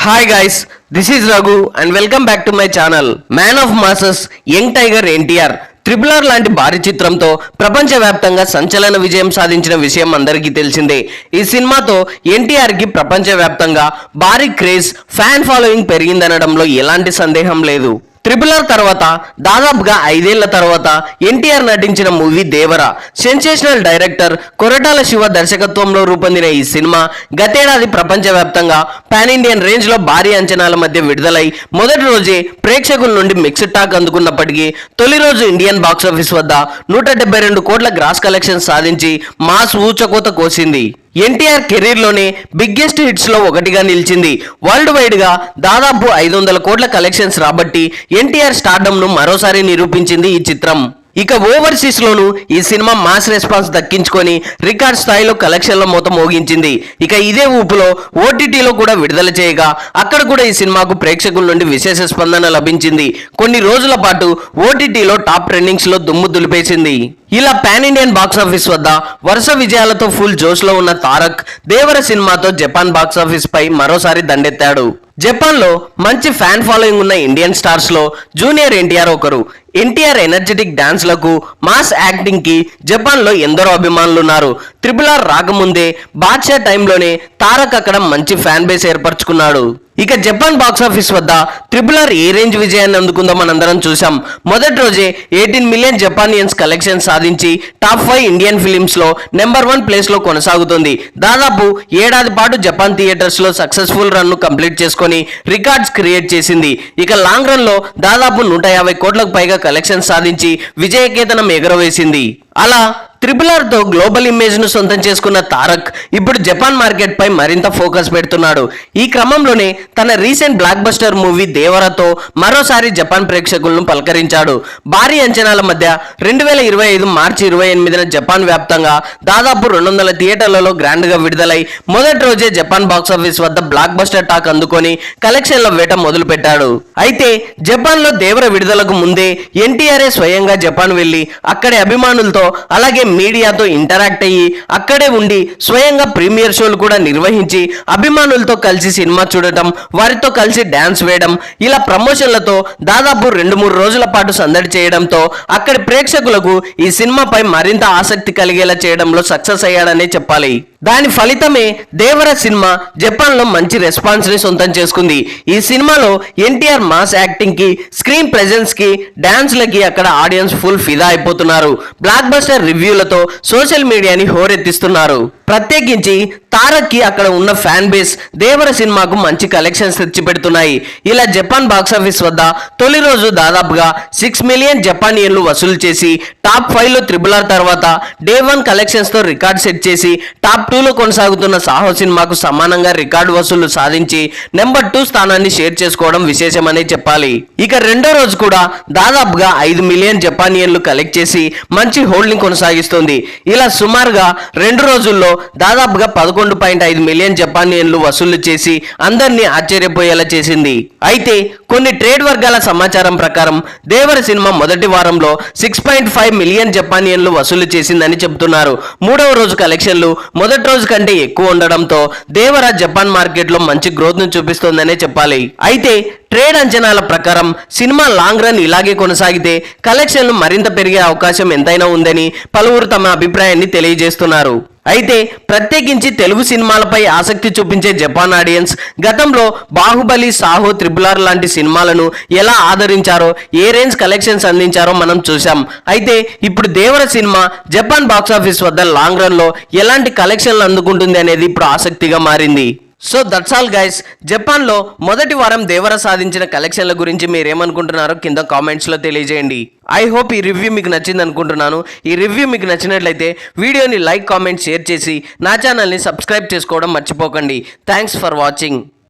Hi guys, this is Raghu and welcome back to my channel. Man of Masses, Young Tiger NTR. Triple R లాంటి భారీ చిత్రంతో ప్రపంచవ్యాప్తంగా సంచలన విజయం సాధించిన విషయం అందరికీ తెలిసిందే. ఈ సినిమాతో ఎన్టీఆర్ కి ప్రపంచవ్యాప్తంగా భారీ క్రేజ్, ఫ్యాన్ ఫాలోయింగ్ పెరిగిందనడంలో ఎలాంటి సందేహం లేదు. ట్రిపుల్ ఆర్ తర్వాత దాదాపుగా 5 ఏళ్ల తర్వాత ఎన్టీఆర్ నటించిన movie Devara. Sensational director Koratala Shiva దర్శకత్వంలో రూపొందిన ఈ సినిమా గతేడాది ప్రపంచవ్యాప్తంగా పాన్ ఇండియన్ రేంజ్ లో భారీ అంచనాల మధ్య విడుదలై మొదటి రోజే ప్రేక్షకుల నుండి మిక్స్డ్ టాక్ అందుకున్నప్పటికీ తొలి రోజు ఇండియన్ బాక్సాఫీస్ వద్ద 172 కోట్ల గ్రాస్ కలెక్షన్ సాధించి మాస్ ఊచకోత కోసింది. ఎన్టీఆర్ కెరీర్ లోనే బిగ్గెస్ట్ హిట్స్ లో ఒకటిగా నిలిచింది. వరల్డ్ వైడ్ గా దాదాపు 500 కోట్ల కలెక్షన్స్ రాబట్టి ఎన్టీఆర్ స్టార్డమ్ ను మరోసారి నిరూపించింది ఈ చిత్రం. ఇక ఓవర్సీస్ లోను ఈ సినిమా మాస్ రెస్పాన్స్ దక్కించుకొని రికార్డ్ స్థాయిలో కలెక్షన్ల మొత్తం మోగించింది. ఇక ఇదే ఊపులో ఓటీటీలో కూడా విడుదల చేయగా అక్కడ కూడా ఈ సినిమాకు ప్రేక్షకుల నుండి విశేష స్పందన లభించింది. కొన్ని రోజుల పాటు ఓటీటీలో టాప్ ట్రెండింగ్స్ లో దుమ్ము దులిపేసింది. ఇలా పాన్ ఇండియన్ బాక్సాఫీస్ వద్ద వరుస విజయాలతో ఫుల్ జోష్ లో ఉన్న తారక్ దేవర సినిమాతో జపాన్ బాక్సాఫీస్ పై మరోసారి దండెత్తాడు. జపాన్ లో మంచి ఫ్యాన్ ఫాలోయింగ్ ఉన్న ఇండియన్ స్టార్స్ లో జూనియర్ ఎన్టీఆర్ ఒకరు. ఎన్టీఆర్ ఎనర్జెటిక్ డాన్స్ లకు, మాస్ యాక్టింగ్ కి జపాన్ లో ఎందరో అభిమానులు ఉన్నారు. ట్రిపుల్ ఆర్ రాకముందే బాద్షా టైంలోనే తారక్ అక్కడ మంచి ఫ్యాన్ బేస్ ఏర్పరచుకున్నాడు. ఇక జపాన్ బాక్సాఫీస్ వద్ద ట్రిపుల్ ఆర్ ఏ రేంజ్ విజయాన్ని అందుకుందో మనందరం చూసాం. మొదటి రోజే 18 మిలియన్ జపానియన్స్ కలెక్షన్ సాధించి టాప్ 5 ఇండియన్ ఫిలిమ్స్ లో నెంబర్ 1 ప్లేస్ లో కొనసాగుతుంది. దాదాపు ఏడాది పాటు జపాన్ థియేటర్స్ లో సక్సెస్ఫుల్ రన్ ను కంప్లీట్ చేసుకొని రికార్డ్స్ క్రియేట్ చేసింది. ఇక లాంగ్ రన్ లో దాదాపు 150 కోట్లకు పైగా కలెక్షన్ సాధించి విజయకేతనం ఎగరవేసింది. అలా ట్రిపుల్ ఆర్ తో గ్లోబల్ ఇమేజ్ ను సొంతం చేసుకున్న తారక్ ఇప్పుడు జపాన్ మార్కెట్ పై మరింత ఫోకస్ పెడుతున్నాడు. ఈ క్రమంలోనే తన రీసెంట్ బ్లాక్ బస్టర్ మూవీ దేవరతో మరోసారి జపాన్ ప్రేక్షకులను పలకరించాడు. భారీ అంచనాల మధ్య 2025 మార్చి 28న జపాన్ వ్యాప్తంగా దాదాపు 200 థియేటర్లలో గ్రాండ్ గా విడుదలై మొదటి రోజే జపాన్ బాక్సాఫీస్ వద్ద బ్లాక్ బస్టర్ టాక్ అందుకొని కలెక్షన్ల వేట మొదలు పెట్టాడు. అయితే జపాన్ లో దేవర విడుదలకు ముందే ఎన్టీఆర్ఏ స్వయంగా జపాన్ వెళ్లి అక్కడి అభిమానులతో అలాగే మీడియాతో ఇంటరాక్ట్ అయ్యి అక్కడే ఉండి స్వయంగా ప్రీమియర్ షోలు కూడా నిర్వహించి అభిమానులతో కలిసి సినిమా చూడటం, వారితో కలిసి డాన్స్ వేయడం, ఇలా ప్రమోషన్లతో దాదాపు 2-3 రోజుల పాటు సందడి చేయడంతో అక్కడి ప్రేక్షకులకు ఈ సినిమాపై మరింత ఆసక్తి కలిగేలా చేయడంలో సక్సెస్ అయ్యాడనే చెప్పాలి. దాని ఫలితమే దేవర సినిమా జపాన్ లో మంచి రెస్పాన్స్ ని సొంతం చేసుకుంది. ఈ సినిమాలో ఎన్టీఆర్ మాస్ యాక్టింగ్ కి, స్క్రీన్ ప్రెజెన్స్ కి, డాన్స్ లకి అక్కడ ఆడియన్స్ ఫుల్ ఫిదా అయిపోతున్నారు. బ్లాక్ బస్టర్ రివ్యూలతో సోషల్ మీడియాని హోరెత్తిస్తున్నారు. ప్రత్యేకించి తారక్ కి అక్కడ ఉన్న ఫ్యాన్ బేస్ దేవర సినిమాకు మంచి కలెక్షన్స్ తెచ్చిపెడుతున్నాయి. ఇలా జపాన్ బాక్సాఫీస్ వద్ద తొలి రోజు దాదాపుగా 6 మిలియన్ జపానియన్లు వసూలు చేసి టాప్ 5 లో ట్రిపుల్ ఆర్ తర్వాత డే 1 కలెక్షన్స్ తో రికార్డ్ సెట్ చేసి టాప్ 2 లో కొనసాగుతున్న సాహో సినిమాకు సమానంగా రికార్డు వసూళ్లు సాధించి నెంబర్ 2 స్థానాన్ని షేర్ చేసుకోవడం విశేషమనే చెప్పాలి. ఇక రెండో రోజు కూడా దాదాపుగా 5 మిలియన్ జపానియన్లు కలెక్ట్ చేసి మంచి హోల్డింగ్ కొనసాగిస్తుంది. ఇలా సుమారుగా 2 రోజుల్లో దాదాపుగా 11.5 మిలియన్ జపానియన్లు వసూలు చేసి అందరినీ ఆశ్చర్యపోయేలా చేసింది. అయితే కొన్ని ట్రేడ్ వర్గాల సమాచారం ప్రకారం దేవర సినిమా మొదటి వారంలో 6.5 మిలియన్ జపానియన్లు వసూలు చేసిందని చెబుతున్నారు. మూడవ రోజు కలెక్షన్లు మొదటి రోజు కంటే ఎక్కువ ఉండడంతో దేవర జపాన్ మార్కెట్ లో మంచి గ్రోత్ ను చూపిస్తోందనే చెప్పాలి. అయితే ట్రేడ్ అంచనాల ప్రకారం సినిమా లాంగ్ రన్ ఇలాగే కొనసాగితే కలెక్షన్లు మరింత పెరిగే అవకాశం ఎంతైనా ఉందని పలువురు తమ అభిప్రాయాన్ని తెలియజేస్తున్నారు. అయితే ప్రత్యేకించి తెలుగు సినిమాలపై ఆసక్తి చూపించే జపాన్ ఆడియన్స్ గతంలో బాహుబలి, సాహో, ట్రిపుల్ ఆర్ లాంటి సినిమాలను ఎలా ఆదరించారో, ఏ రేంజ్ కలెక్షన్స్ అందించారో మనం చూసాం. అయితే ఇప్పుడు దేవర సినిమా జపాన్ బాక్సాఫీస్ వద్ద లాంగ్ రన్ లో ఎలాంటి కలెక్షన్లు అందుకుంటుంది అనేది ఇప్పుడు ఆసక్తిగా మారింది. So that's all guys. Japan లో మొదటి వారం దేవర సాధించిన కలెక్షన్ల గురించి మీరేమనుకుంటున్నారో కింద కామెంట్స్ లో తెలియజేయండి. ఐ హోప్ ఈ రివ్యూ మీకు నచ్చింది అనుకుంటున్నాను. ఈ రివ్యూ మీకు నచ్చినట్లయితే వీడియోని లైక్, కామెంట్, షేర్ చేసి నా ఛానల్ని సబ్స్క్రైబ్ చేసుకోవడం మర్చిపోకండి. Thanks for watching.